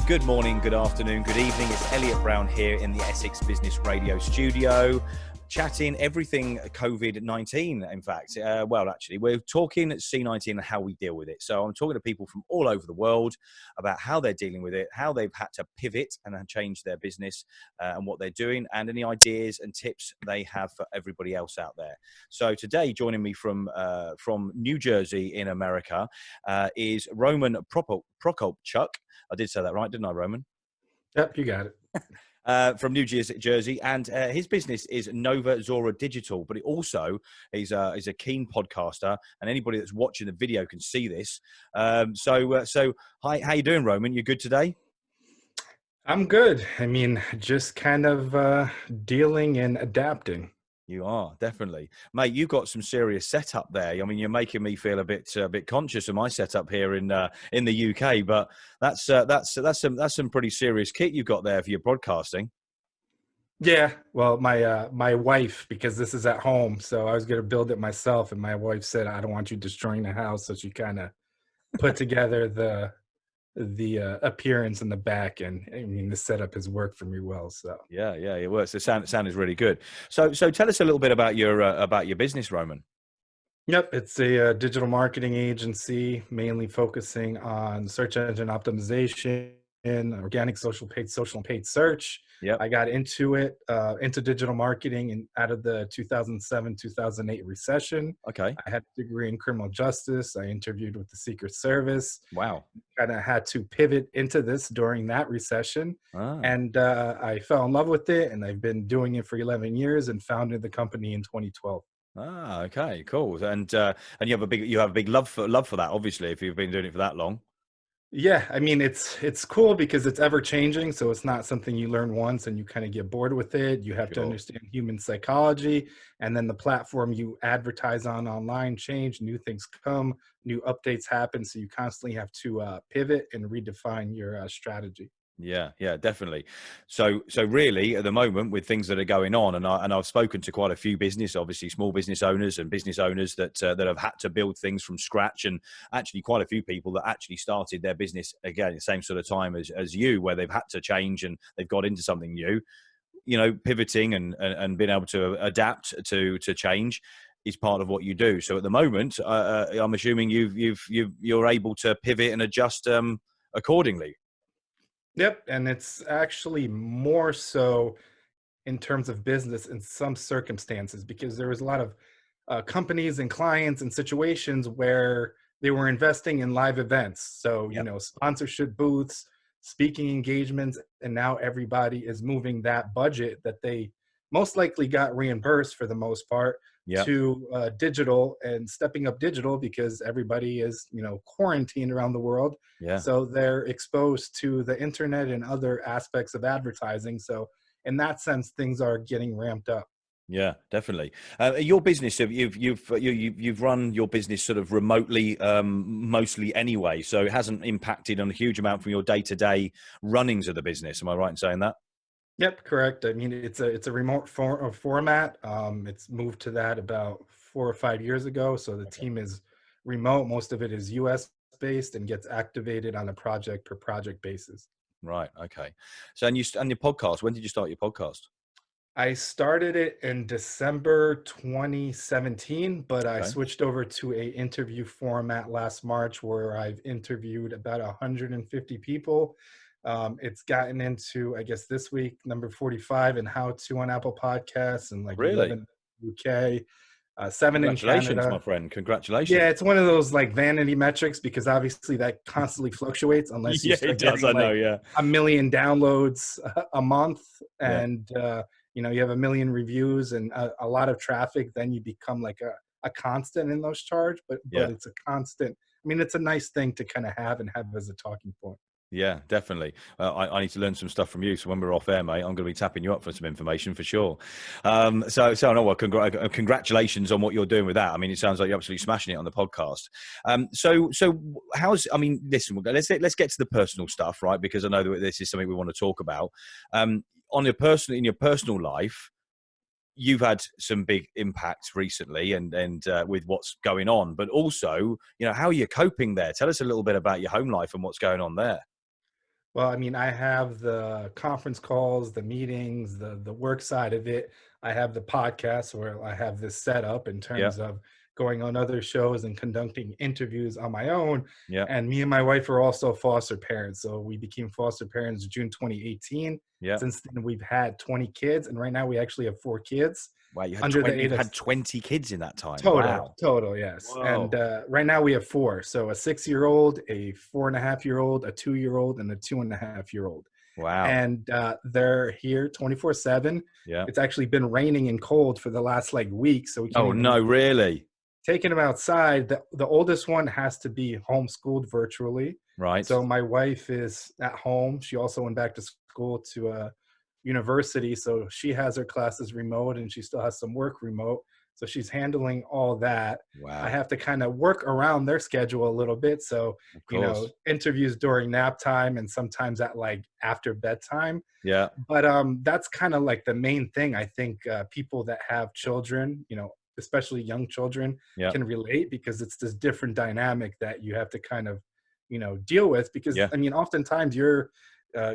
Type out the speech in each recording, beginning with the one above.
Good morning, good afternoon, good evening. It's Elliot Brown here in the Essex Business Radio studio, chatting everything COVID-19, in fact. Actually, we're talking C-19 and how we deal with it. So I'm talking to people from all over the world about how they're dealing with it, how they've had to pivot and change their business and what they're doing, and any ideas and tips they have for everybody else out there. So today, joining me from New Jersey in America is Roman Prokopchuk. I did say that right, didn't I, Roman? Yep, you got it. From New Jersey, and his business is Nova Zora Digital. But he's a keen podcaster, and anybody that's watching the video can see this. So hi, how you doing, Roman? You good today? I'm good. I mean, just kind of dealing and adapting. You are, definitely, mate. You've got some serious setup there. I mean, you're making me feel a bit conscious of my setup here in the UK. But that's some pretty serious kit you've got there for your broadcasting. Yeah, well, my wife, because this is at home, so I was going to build it myself, and my wife said, "I don't want you destroying the house," so she kind of put together the appearance in the back, and I mean, the setup has worked for me well. So yeah, it works. The sound is really good. So tell us a little bit about your business, Roman. Yep, it's a digital marketing agency, mainly focusing on search engine optimization, organic social, and paid search. Yeah, I got into digital marketing and out of the 2007-2008 recession. Okay. I had a degree in criminal justice. I interviewed with the Secret Service. Wow. Kind of had to pivot into this during that recession. And I fell in love with it, and I've been doing it for 11 years and founded the company in 2012. Okay, cool. And you have a big love for that, obviously, if you've been doing it for that long. Yeah, I mean, it's cool because it's ever changing. So it's not something you learn once and you kind of get bored with it. You have to understand human psychology, and then the platform you advertise on online change, new things come, new updates happen. So you constantly have to pivot and redefine your strategy. Yeah, definitely. So really, at the moment, with things that are going on, and I've spoken to quite a few small business owners and business owners that have had to build things from scratch, and actually quite a few people that actually started their business again the same sort of time as you, where they've had to change and they've got into something new. You know, pivoting and being able to adapt to change is part of what you do. So at the moment, I'm assuming you're able to pivot and adjust accordingly. Yep, and it's actually more so in terms of business in some circumstances, because there was a lot of companies and clients and situations where they were investing in live events. So, sponsorship booths, speaking engagements, and now everybody is moving that budget that they most likely got reimbursed for the most part to digital, and stepping up digital because everybody is, quarantined around the world. Yeah. So they're exposed to the internet and other aspects of advertising. So in that sense, things are getting ramped up. Yeah, definitely. Your business, you've run your business sort of remotely, mostly anyway, so it hasn't impacted on a huge amount from your day-to-day runnings of the business. Am I right in saying that? Yep, correct. I mean, it's a remote format. It's moved to that about 4 or 5 years ago. So the team is remote. Most of it is US based and gets activated on a project per project basis. Right. Okay. So, and your podcast, when did you start your podcast? I started it in December 2017, but I switched over to a interview format last March where I've interviewed about 150 people. It's gotten into, I guess, this week, number 45 and how to on Apple Podcasts, and like 11 in the UK, 7 in Canada. Congratulations, my friend. Congratulations. Yeah, it's one of those like vanity metrics because obviously that constantly fluctuates unless you start getting like 1 million downloads a month, and you have 1 million reviews and a lot of traffic, then you become like a constant in those charts. But it's a constant. I mean, it's a nice thing to kind of have as a talking point. Yeah, definitely. I need to learn some stuff from you. So when we're off air, mate, I'm going to be tapping you up for some information for sure. Congratulations on what you're doing with that. I mean, it sounds like you're absolutely smashing it on the podcast. Listen, let's get to the personal stuff, right? Because I know that this is something we want to talk about. In your personal life, you've had some big impacts recently and with what's going on, but also, how are you coping there? Tell us a little bit about your home life and what's going on there. Well, I mean, I have the conference calls, the meetings, the work side of it. I have the podcast where I have this set up in Yeah, terms of going on other shows and conducting interviews on my own. yeah, And me and my wife are also foster parents. So we became foster parents June 2018. yeah. Since then, we've had 20 kids. And right now, we actually have 4 kids Wow, you had under the 20, age you've of had 20 kids in that time. total, Wow. total, yes. And Whoa. right now, we have four. So a 6-year-old, a 4.5-year-old, a 2-year-old, and a 2.5-year-old, Wow. and they're here 24/7. Yeah. It's actually been raining and cold for the last like week, so we can't Oh, even no, really? taking them outside. The oldest one has to be homeschooled virtually. Right. So my wife is at home. She also went back to school to university. So she has her classes remote and she still has some work remote. So she's handling all that. I Wow. have to kind of work around their schedule a little bit. So, Of course. interviews during nap time and sometimes at like after bedtime. Yeah. But that's kind of like the main thing. I think people that have children, especially young children, Yeah. can relate because it's this different dynamic that you have to kind of, deal with. Because Yeah. I mean, oftentimes you're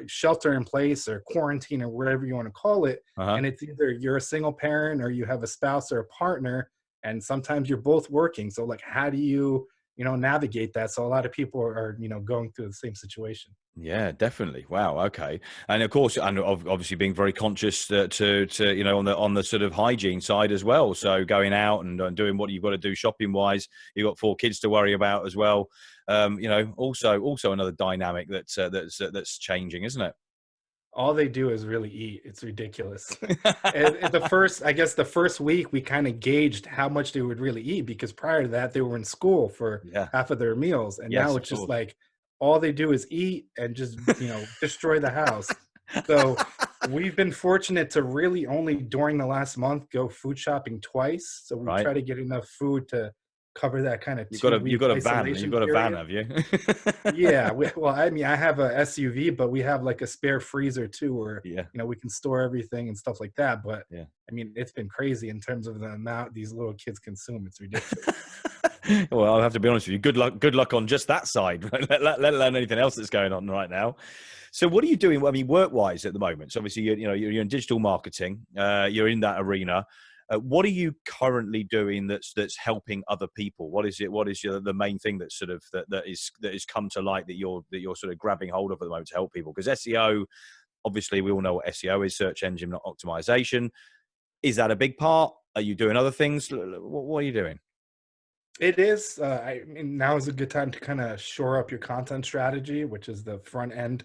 shelter in place or quarantine or whatever you want to call it, Uh-huh. and it's either you're a single parent or you have a spouse or a partner, and sometimes you're both working. So like, how do you, navigate that? So a lot of people are, going through the same situation. Yeah, definitely. Wow. Okay. And of course, and obviously being very conscious to on the sort of hygiene side as well. So going out and doing what you've got to do shopping wise. You've got 4 kids to worry about as well. Also another dynamic that's changing, isn't it? All they do is really eat. It's ridiculous. And the first week we kind of gauged how much they would really eat because prior to that they were in school for Yeah. half of their meals, and now Yes, of it's just course. like all they do is eat and just destroy the house. So we've been fortunate to really only during the last month go food shopping twice. So we Right. try to get enough food to cover that kind of You've got two a you've week got a van. You've isolation got a van, period. have you? Yeah, well, I mean, I have a SUV, but we have like a spare freezer too, where Yeah. we can store everything and stuff like that. But Yeah. I mean, it's been crazy in terms of the amount these little kids consume. It's ridiculous. Well, I'll have to be honest with you. Good luck. Good luck on just that side. Let alone anything else that's going on right now. So, what are you doing? I mean, work-wise at the moment. So, obviously, you're in digital marketing. You're in that arena. What are you currently doing that's helping other people? What is it? What is the main thing that's sort of that is come to light that you're sort of grabbing hold of at the moment to help people? Because SEO, obviously, we all know what SEO is: search engine optimization. Is that a big part? Are you doing other things? What are you doing? It is. I mean, now is a good time to kind of shore up your content strategy, which is the front end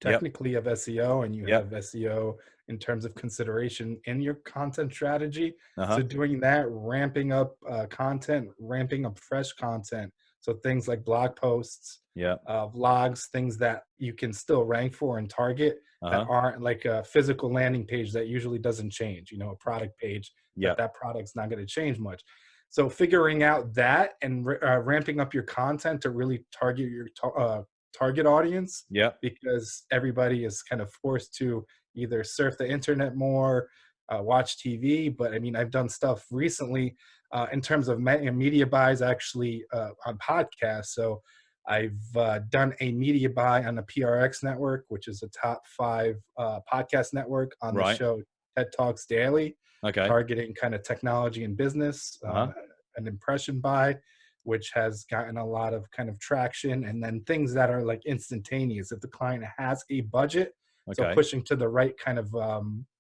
Yep. technically of SEO, and you Yep. have SEO in terms of consideration in your content strategy. Uh So huh. doing that, ramping up content, ramping up fresh content. So things like blog posts, Yeah. vlogs, things that you can still rank for and target Uh that huh. aren't like a physical landing page that usually doesn't change. A product page Yeah. that product's not going to change much. So figuring out that and ramping up your content to really target your target audience, Yeah. because everybody is kind of forced to either surf the internet more, watch TV. But I mean, I've done stuff recently in terms of media buys actually on podcasts. So I've done a media buy on the PRX network, which is a top 5 podcast network, on the Right. show TED Talks Daily, Okay. targeting kind of technology and business, Uh huh. an impression buy, which has gotten a lot of kind of traction. And then things that are like instantaneous. If the client has a budget, so Okay. pushing to the right kind of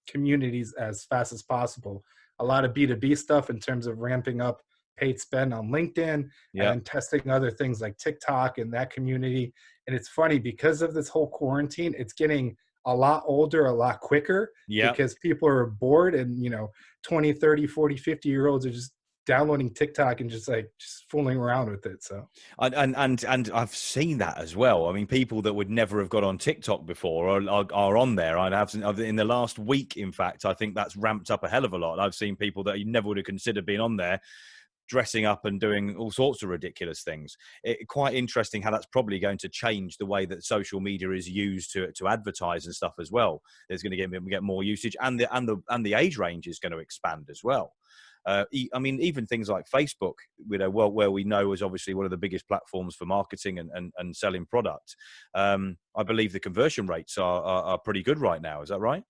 communities as fast as possible. A lot of B2B stuff in terms of ramping up paid spend on LinkedIn, and Yeah. then testing other things like TikTok and that community. And it's funny because of this whole quarantine, it's getting a lot older, a lot quicker, Yeah. because people are bored and 20, 30, 40, 50-year olds are just downloading TikTok and just fooling around with it. So And I've seen that as well. I mean, people that would never have got on TikTok before are on there. I've in the last week, in fact, I think that's ramped up a hell of a lot. I've seen people that you never would have considered being on there, dressing up and doing all sorts of ridiculous things. Quite interesting how that's probably going to change the way that social media is used to advertise and stuff as well. There's going to get more usage, and the age range is going to expand as well. I mean, even things like Facebook, where we know is obviously one of the biggest platforms for marketing and selling product. I believe the conversion rates are pretty good right now. Is that right?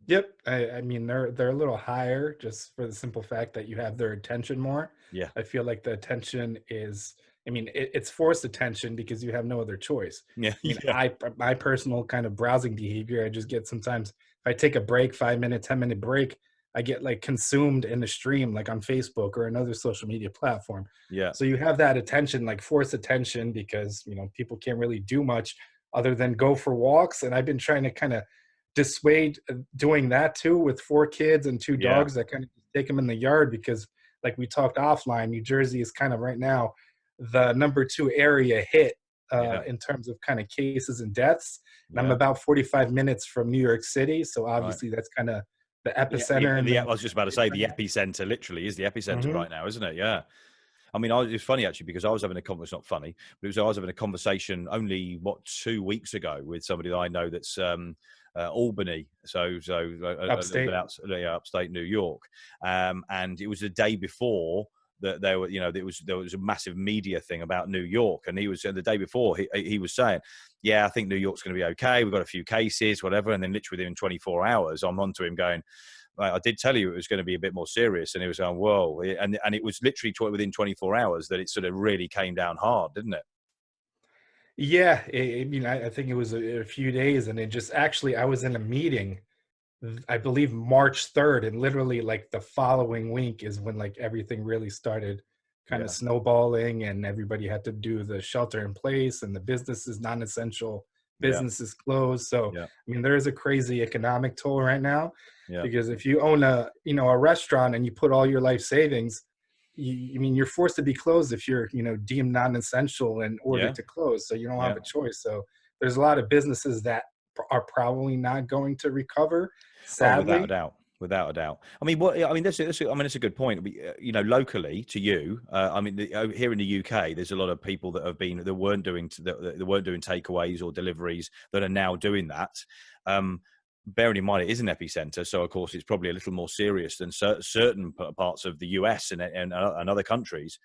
Yep. I mean, they're a little higher just for the simple fact that you have their attention more. Yeah. I feel like the attention is, I mean, it's forced attention because you have no other choice. Yeah. I mean, Yeah. my personal kind of browsing behavior, I just get sometimes if I take a break, 5 minute, 10-minute break, I get like consumed in the stream, like on Facebook or another social media platform. Yeah. So you have that attention, like forced attention, because people can't really do much other than go for walks. And I've been trying to kind of dissuade doing that too with 4 kids and two Yeah. dogs. I kind of take them in the yard because, like we talked offline, New Jersey is kind of right now the number 2 area hit Yeah. in terms of kind of cases and deaths. And I'm Yeah. about 45 minutes from New York City, so Right. obviously that's kind of the Yeah, epicenter. And I was just about to say the epicenter literally is the epicenter hmm right now, isn't it? Yeah. I mean, it's funny actually because I was having a conversation. Not funny, but I was having a conversation only 2 weeks ago with somebody that I know that's Albany, so a little bit upstate. upstate New York, and it was the day before that there were, there was a massive media thing about New York, and he was the day before he was saying, yeah, I think New York's going to be okay. We've got a few cases, whatever, and then literally within 24 hours, I'm onto him going, I did tell you it was going to be a bit more serious. And he was going, whoa. And it was literally within 24 hours that it sort of really came down hard, didn't it? Yeah, I mean, I think it was a few days, and it just actually, I was in a meeting, I believe March 3rd, and literally like the following week is when like everything really started kind of Yeah. snowballing, and everybody had to do the shelter in place, and the businesses, non-essential Yeah. businesses closed. So, Yeah. I mean, there is a crazy economic toll right now, Yeah. because if you own a restaurant and you put all your life savings, I mean, you're forced to be closed if you're, deemed non-essential in order Yeah. to close. So you don't have Yeah. a choice. So there's a lot of businesses that are probably not going to recover, Oh, without a sadly. doubt. Without a doubt. I mean, I mean, it's a good point. Locally to you, I mean, here in the UK, there's a lot of people that weren't doing takeaways or deliveries that are now doing that. Bearing in mind it is an epicenter, so of course it's probably a little more serious than certain parts of the US and other countries.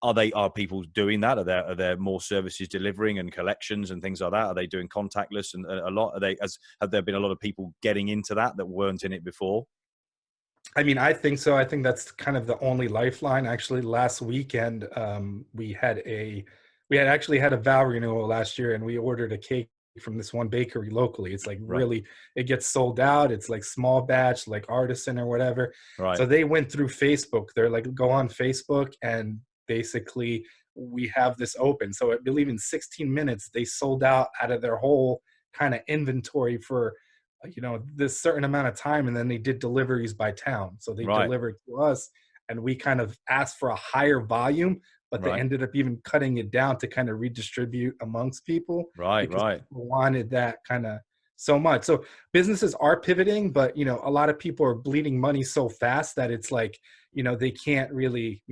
Are people doing that? Are there more services delivering and collections and things like that? Are they doing contactless and a lot? Have there been a lot of people getting into that weren't in it before? I mean, I think so. I think that's kind of the only lifeline. Actually, last weekend, we had actually had a vow renewal last year, and we ordered a cake from this one bakery locally. It's like Right, really, it gets sold out. It's like small batch, like artisan or whatever. right, So they went through Facebook. They're like, go on Facebook, and basically we have this open. So I believe in 16 minutes they sold out of their whole kind of inventory for this certain amount of time, and then they did deliveries by town. So they right, delivered to us, and we kind of asked for a higher volume, but they right, ended up even cutting it down to kind of redistribute amongst people, right, because right. people wanted that kind of so much. So businesses are pivoting, but a lot of people are bleeding money so fast that it's like they can't really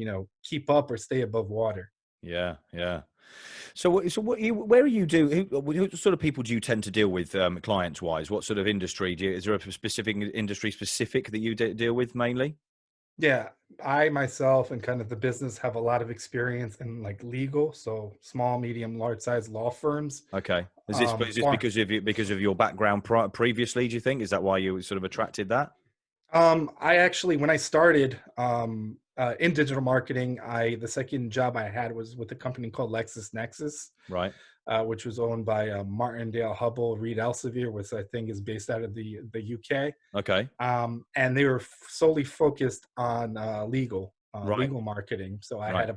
keep up or stay above water. Yeah, yeah. Where are you who sort of people do you tend to deal with clients wise? What sort of industry is there a specific industry specific that you deal with mainly? Yeah, I myself and kind of the business have a lot of experience in like legal, so small, medium, large size law firms. Okay. Is this Far. because of your background previously, do you think? Is that why you sort of attracted that? I actually, when I started in digital marketing, the second job I had was with a company called LexisNexis, Right. which was owned by Martindale Hubble Reed Elsevier, which I think is based out of the UK. Okay. And they were solely focused on Right. legal marketing. So I Right. had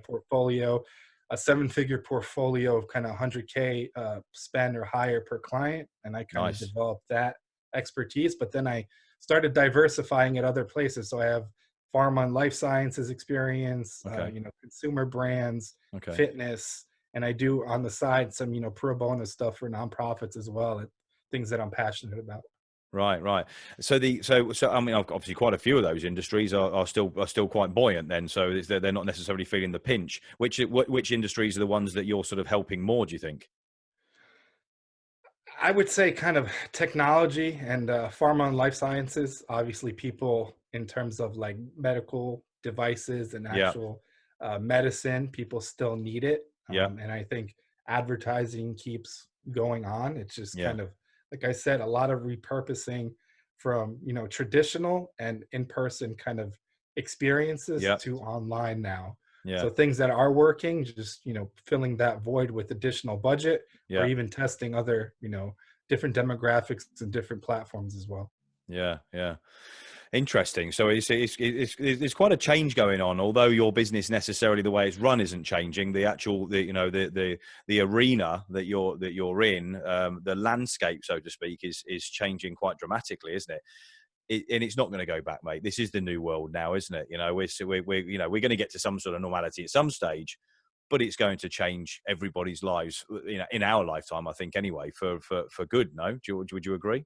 a 7-figure portfolio of kind of 100K spend or higher per client, and I kind of Nice. developed that expertise. But then I started diversifying at other places. So I have pharma and life sciences experience, Okay. consumer brands, Okay. fitness, and I do on the side some pro bono stuff for nonprofits as well, things that I'm passionate about. Right, right. So I mean, obviously, quite a few of those industries are still quite buoyant. Then, so they're not necessarily feeling the pinch. Which industries are the ones that you're sort of helping more? Do you think? I would say kind of technology and pharma and life sciences. Obviously, people in terms of like medical devices and Yeah. actual medicine. People still need it. Yeah. And I think advertising keeps going on. It's just Yeah. kind of, like I said, a lot of repurposing from, you know, traditional and in-person kind of experiences Yeah. to online now. Yeah. So things that are working, just, you know, filling that void with additional budget, or Yeah. even testing other, you know, different demographics and different platforms as well. Yeah. Yeah. Interesting. So it's quite a change going on. Although your business necessarily the way it's run isn't changing, the actual you know the arena that you're in, the landscape, so to speak, is changing quite dramatically, isn't it? And it's not going to go back, mate. This is the new world now, isn't it? You know, we're you know, we're going to get to some sort of normality at some stage, but it's going to change everybody's lives, you know, in our lifetime, I think, anyway, for good. No, would you agree?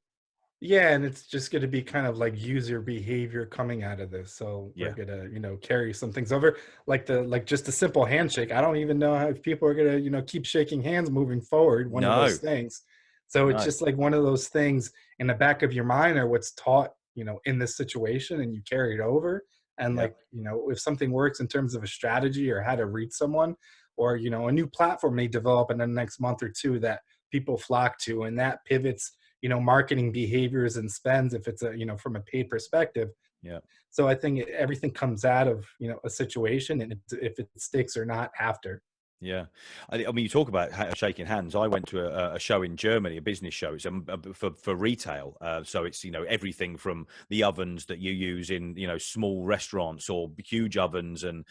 Yeah, and it's just going to be kind of like user behavior coming out of this. So we're Yeah. gonna, you know, carry some things over, like just a simple handshake. I don't even know how if people are gonna, you know, keep shaking hands moving forward. One of those No. things. So it's No. just like one of those things in the back of your mind, or what's taught, you know, in this situation, and you carry it over. And Yeah. like, you know, if something works in terms of a strategy or how to reach someone, or, you know, a new platform may develop in the next month or two that people flock to, and that pivots, you know, marketing behaviors and spends, if it's a, you know, from a paid perspective. Yeah. So I think everything comes out of, you know, a situation, and if it sticks or not after. Yeah, I mean, you talk about shaking hands. I went to a show in Germany, a business show. It's for retail, so it's, you know, everything from the ovens that you use in, you know, small restaurants, or huge ovens, and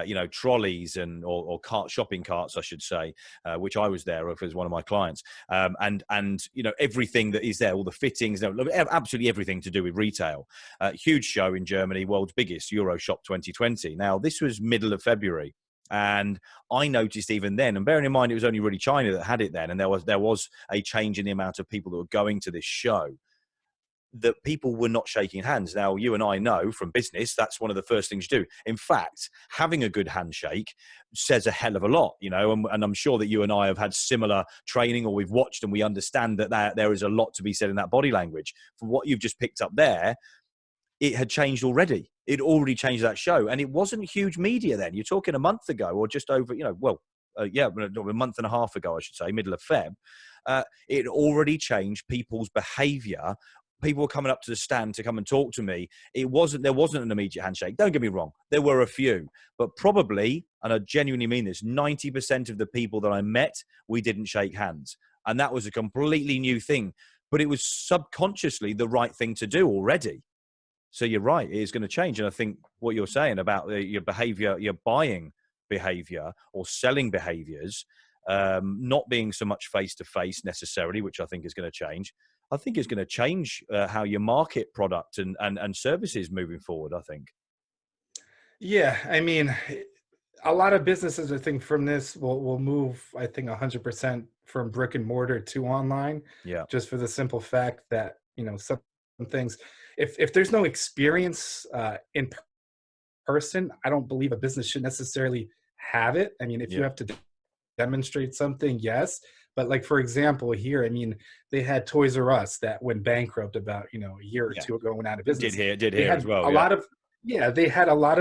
you know, trolleys, and or shopping carts, I should say, which I was there as one of my clients, and you know, everything that is there, all the fittings, absolutely everything to do with retail. Huge show in Germany, world's biggest Euroshop 2020. Now, this was middle of February. And I noticed even then, and bearing in mind it was only really China that had it then, and there was a change in the amount of people that were going to this show, that people were not shaking hands. Now, you and I know from business that's one of the first things you do. In fact, having a good handshake says a hell of a lot, you know, and I'm sure that you and I have had similar training, or we've watched, and we understand that there is a lot to be said in that body language. From what you've just picked up there, it had changed already. It already changed that show. And it wasn't huge media then. You're talking a month ago, or just over, you know, well, yeah, a month and a half ago, I should say, middle of Feb. It already changed people's behavior. People were coming up to the stand to come and talk to me. There wasn't an immediate handshake. Don't get me wrong. There were a few, but probably, and I genuinely mean this, 90% of the people that I met, we didn't shake hands. And that was a completely new thing, but it was subconsciously the right thing to do already. So you're right, it is going to change. And I think what you're saying about your behavior, your buying behavior or selling behaviors, not being so much face-to-face necessarily, which I think is going to change. I think it's going to change how you market product and services moving forward, I think. Yeah, I mean, a lot of businesses, I think, from this will move, I think, 100% from brick and mortar to online, Yeah, just for the simple fact that, you know, some things, if there's no experience in person, I don't believe a business should necessarily have it. I mean, if you yeah, have to demonstrate something, yes. But like, for example, here, I mean, they had Toys R Us that went bankrupt about, you know, a year or yeah. two ago, went out of Did business. hear, did They hear as had well. a Yeah, lot of, yeah, they had a lot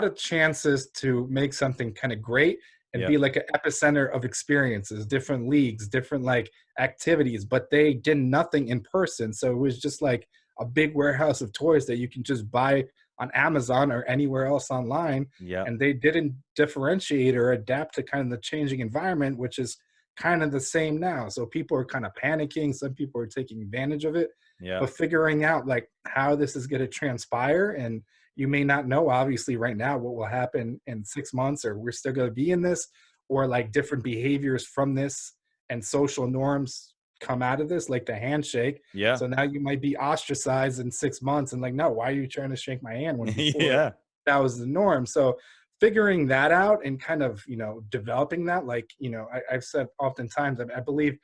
of chances to make something kind of great and yeah, be like an epicenter of experiences, different leagues, different like activities, but they did nothing in person. So it was just like a big warehouse of toys that you can just buy on Amazon or anywhere else online. yeah, And they didn't differentiate or adapt to kind of the changing environment, which is kind of the same now. So people are kind of panicking. Some people are taking advantage of it, yeah, but figuring out like how this is going to transpire. And you may not know, obviously, right now what will happen in 6 months, or we're still going to be in this, or like different behaviors from this and social norms come out of this, like the handshake. yeah, So now you might be ostracized in 6 months and like, no, why are you trying to shake my hand when before yeah, that was the norm? So figuring that out and kind of, you know, developing that, like, you know, I've said oftentimes, I believe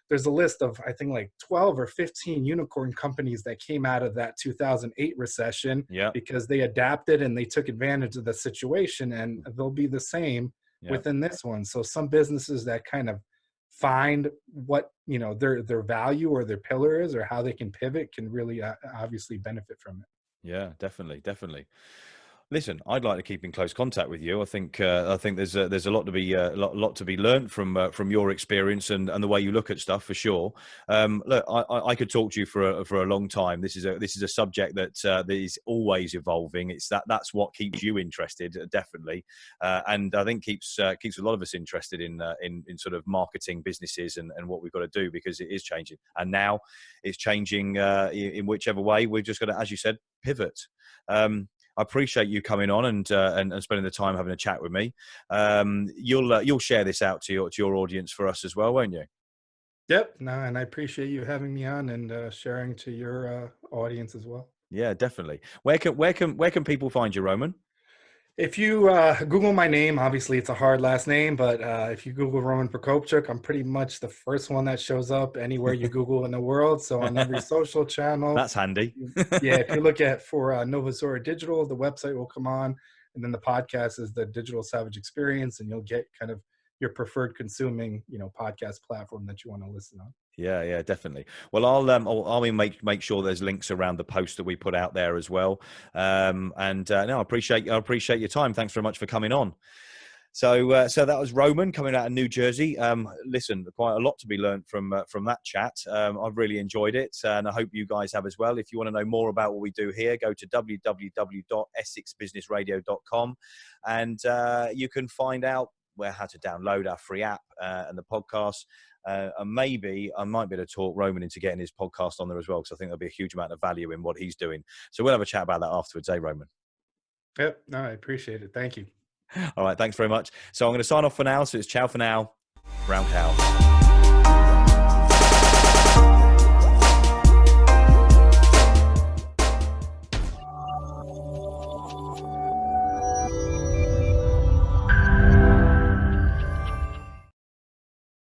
there's a list of, I think, like 12 or 15 unicorn companies that came out of that 2008 recession yeah, because they adapted and they took advantage of the situation, and they'll be the same yeah, within this one. So some businesses that kind of find what, their value or their pillar is, or how they can pivot, can really obviously benefit from it. Yeah, definitely. Listen, I'd like to keep in close contact with you. I think there's a lot to be lot to be learned from your experience and the way you look at stuff, for sure. Look, I could talk to you for a long time. This is a subject that is always evolving. That's what keeps you interested, definitely, and I think keeps a lot of us interested in sort of marketing businesses and what we've got to do, because it is changing, and now it's changing in whichever way. We've just got to, as you said, pivot. I appreciate you coming on and spending the time having a chat with me. You'll share this out to your audience for us as well, won't you? Yep. No, and I appreciate you having me on and sharing to your audience as well. Yeah, definitely. Where can people find you, Roman? If you Google my name, obviously it's a hard last name, but if you Google Roman Prokopchuk, I'm pretty much the first one that shows up anywhere you Google in the world. So on every social channel. That's handy. Yeah, if you look at for Nova Zora Digital, the website will come on, and then the podcast is the Digital Savage Experience, and you'll get kind of your preferred consuming, podcast platform that you want to listen on. Yeah, definitely. Well, I'll make sure there's links around the post that we put out there as well. No, I appreciate your time. Thanks very much for coming on. So that was Roman coming out of New Jersey. Listen, quite a lot to be learned from that chat. I've really enjoyed it, and I hope you guys have as well. If you want to know more about what we do here, go to www.essexbusinessradio.com, and you can find out how to download our free app and the podcast. And maybe I might be able to talk Roman into getting his podcast on there as well, because I think there'll be a huge amount of value in what he's doing. So we'll have a chat about that afterwards, Roman? Yep. No, I appreciate it. Thank you. All right. Thanks very much. So I'm going to sign off for now. So it's ciao for now. Brown cow.